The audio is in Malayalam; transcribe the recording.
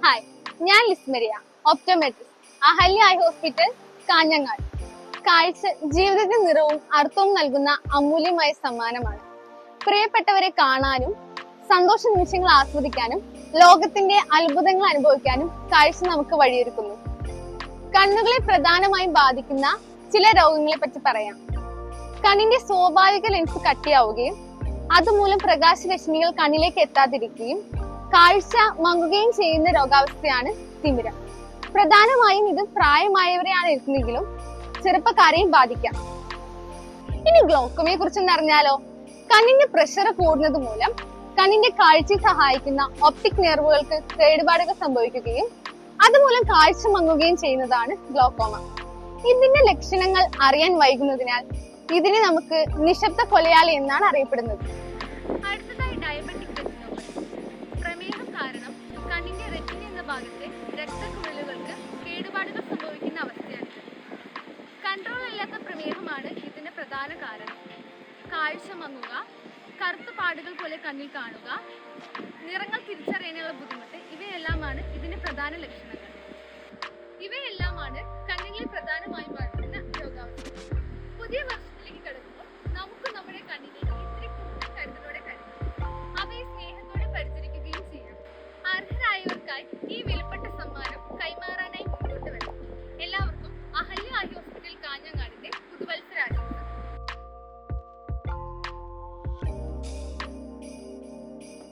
ഹായ്, ഞാൻ Lismaria, optometrist, Ahalya eye hospital, Kanhangad. കാഴ്ച ജീവിതത്തിൽ നിറവും അർത്ഥവും നൽകുന്ന അമൂല്യമായ സമ്മാനമാണ്. പ്രിയപ്പെട്ടവരെ കാണാനും സന്തോഷ നിമിഷങ്ങൾ ആസ്വദിക്കാനും ലോകത്തിന്റെ അത്ഭുതങ്ങൾ അനുഭവിക്കാനും കാഴ്ച നമുക്ക് വഴിയൊരുക്കുന്നു. കണ്ണുകളെ പ്രധാനമായും ബാധിക്കുന്ന ചില രോഗങ്ങളെ പറ്റി പറയാം. കണ്ണിന്റെ സ്വാഭാവിക ലെൻസ് കട്ടിയാവുകയും അതുമൂലം പ്രകാശരശ്മികൾ കണ്ണിലേക്ക് എത്താതിരിക്കുകയും കാഴ്ച മങ്ങുകയും ചെയ്യുന്ന രോഗാവസ്ഥയാണ് തിമിരം. പ്രധാനമായും ഇത് പ്രായമായവരെയാണ് എത്തുന്നെങ്കിലും ചെറുപ്പക്കാരെയും ബാധിക്കാം. ഇനി ഗ്ലോക്കോമയെ കുറിച്ചൊന്ന് അറിഞ്ഞാലോ? കണ്ണിന്റെ പ്രഷർ കൂടുന്നത് മൂലം കണ്ണിന്റെ കാഴ്ചയെ സഹായിക്കുന്ന ഒപ്റ്റിക് നെർവുകൾക്ക് കേടുപാടുകൾ സംഭവിക്കുകയും അതുമൂലം കാഴ്ച മങ്ങുകയും ചെയ്യുന്നതാണ് ഗ്ലോക്കോമ. ഇതിന്റെ ലക്ഷണങ്ങൾ അറിയാൻ വൈകുന്നതിനാൽ ഇതിനെ നമുക്ക് നിശബ്ദ കൊലയാളി എന്നാണ് അറിയപ്പെടുന്നത്. അടുത്തതായി ഡയബറ്റിക് റെറ്റിനോപ്പതി. പ്രമേഹം കാരണം കണ്ണിന്റെ റെറ്റിന എന്ന ഭാഗത്തെ രക്തക്കുഴലുകൾക്ക് കേടുപാടുകൾ സംഭവിക്കുന്ന അവസ്ഥയാണ്. കൺട്രോൾ അല്ലാത്ത പ്രമേഹമാണ് ഇതിന്റെ പ്രധാന കാരണം. കാഴ്ച മങ്ങുക, കറുത്ത പാടുകൾ പോലെ കണ്ണിൽ കാണുക, നിറങ്ങൾ തിരിച്ചറിയാനുള്ള ബുദ്ധിമുട്ട്, ഇവയെല്ലാമാണ് ഇതിന്റെ പ്രധാന ലക്ഷണങ്ങൾ. ഇവയെല്ലാമാണ് കണ്ണിനെ പ്രധാനമായും ബാധിക്കുന്ന